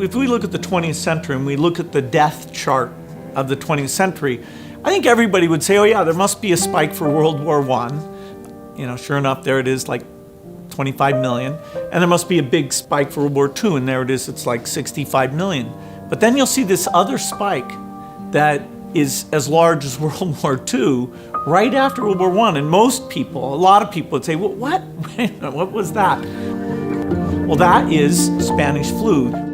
if we look at the 20th century and we look at the death chart of the 20th century, I think everybody would say, oh yeah, there must be a spike for World War I. Sure enough, there it is, like 25 million. And there must be a big spike for World War II, and there it is, it's like 65 million. But then you'll see this other spike that is as large as World War II right after World War I. And most people, a lot of people would say, well, what? What was that? Well, that is Spanish flu.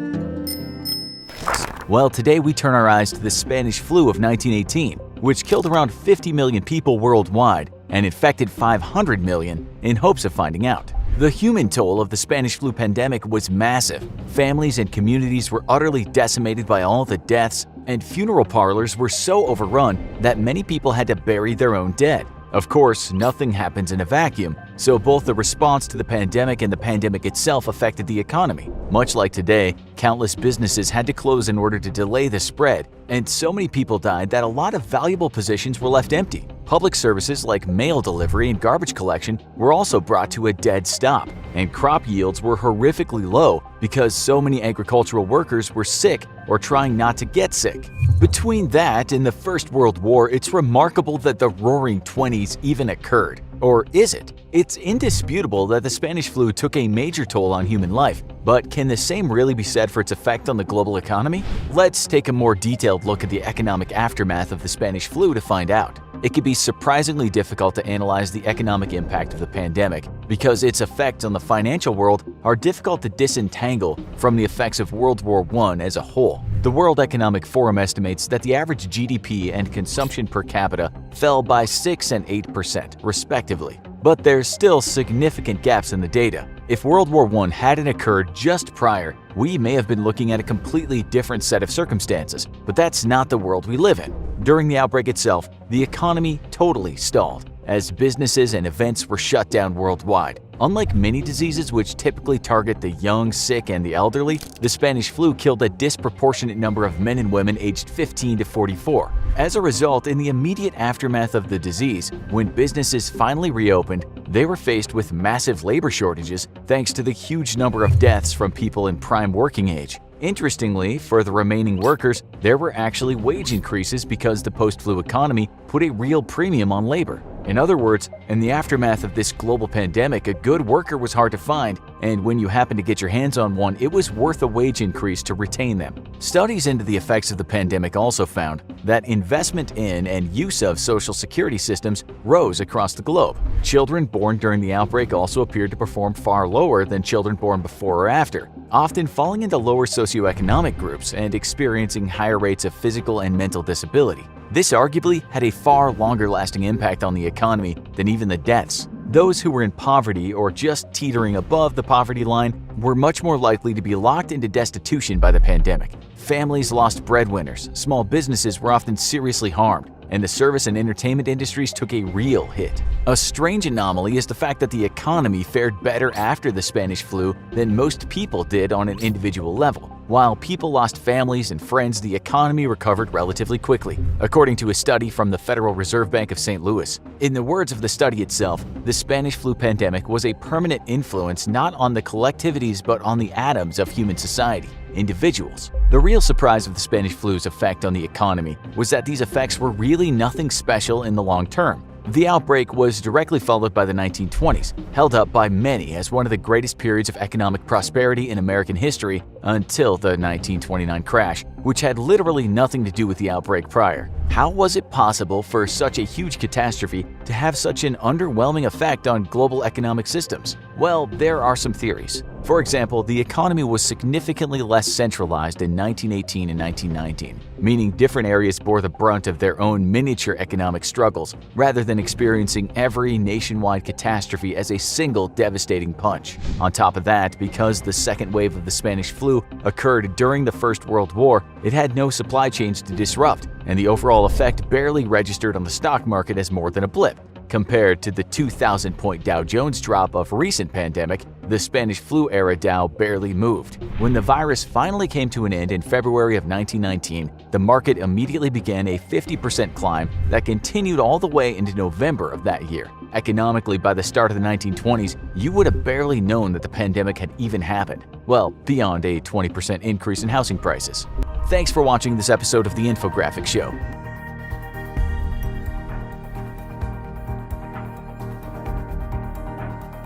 Well, today we turn our eyes to the Spanish flu of 1918, which killed around 50 million people worldwide and infected 500 million in hopes of finding out. The human toll of the Spanish flu pandemic was massive. Families and communities were utterly decimated by all the deaths, and funeral parlors were so overrun that many people had to bury their own dead. Of course, nothing happens in a vacuum, so both the response to the pandemic and the pandemic itself affected the economy. Much like today, countless businesses had to close in order to delay the spread, and so many people died that a lot of valuable positions were left empty. Public services like mail delivery and garbage collection were also brought to a dead stop, and crop yields were horrifically low because so many agricultural workers were sick or trying not to get sick. Between that and the First World War, it's remarkable that the Roaring '20s even occurred. Or is it? It's indisputable that the Spanish flu took a major toll on human life, but can the same really be said for its effect on the global economy? Let's take a more detailed look at the economic aftermath of the Spanish flu to find out. It can be surprisingly difficult to analyze the economic impact of the pandemic because its effects on the financial world are difficult to disentangle from the effects of World War I as a whole. The World Economic Forum estimates that the average GDP and consumption per capita fell by 6% and 8%, respectively. But there's still significant gaps in the data. If World War I hadn't occurred just prior, we may have been looking at a completely different set of circumstances, but that's not the world we live in. During the outbreak itself, the economy totally stalled, as businesses and events were shut down worldwide. Unlike many diseases which typically target the young, sick, and the elderly, the Spanish flu killed a disproportionate number of men and women aged 15 to 44. As a result, in the immediate aftermath of the disease, when businesses finally reopened, they were faced with massive labor shortages thanks to the huge number of deaths from people in prime working age. Interestingly, for the remaining workers, there were actually wage increases because the post-flu economy put a real premium on labor. In other words, in the aftermath of this global pandemic, a good worker was hard to find, and when you happened to get your hands on one, it was worth a wage increase to retain them. Studies into the effects of the pandemic also found that investment in and use of social security systems rose across the globe. Children born during the outbreak also appeared to perform far lower than children born before or after, often falling into lower socioeconomic groups and experiencing higher rates of physical and mental disability. This arguably had a far longer-lasting impact on the economy than even the deaths. Those who were in poverty or just teetering above the poverty line were much more likely to be locked into destitution by the pandemic. Families lost breadwinners, small businesses were often seriously harmed, and the service and entertainment industries took a real hit. A strange anomaly is the fact that the economy fared better after the Spanish flu than most people did on an individual level. While people lost families and friends, the economy recovered relatively quickly, according to a study from the Federal Reserve Bank of St. Louis. In the words of the study itself, the Spanish flu pandemic was a permanent influence not on the collectivities but on the atoms of human society, individuals. The real surprise of the Spanish flu's effect on the economy was that these effects were really nothing special in the long term. The outbreak was directly followed by the 1920s, held up by many as one of the greatest periods of economic prosperity in American history until the 1929 crash, which had literally nothing to do with the outbreak prior. How was it possible for such a huge catastrophe to have such an underwhelming effect on global economic systems? Well, there are some theories. For example, the economy was significantly less centralized in 1918 and 1919, meaning different areas bore the brunt of their own miniature economic struggles, rather than experiencing every nationwide catastrophe as a single devastating punch. On top of that, because the second wave of the Spanish flu occurred during the First World War, it had no supply chains to disrupt, and the overall effect barely registered on the stock market as more than a blip. Compared to the 2,000-point Dow Jones drop of recent pandemic, The Spanish flu era Dow barely moved. When the virus finally came to an end in February of 1919, the market immediately began a 50% climb that continued all the way into November of that year. Economically, by the start of the 1920s, you would have barely known that the pandemic had even happened. Well, beyond a 20% increase in housing prices. Thanks for watching this episode of The Infographic Show.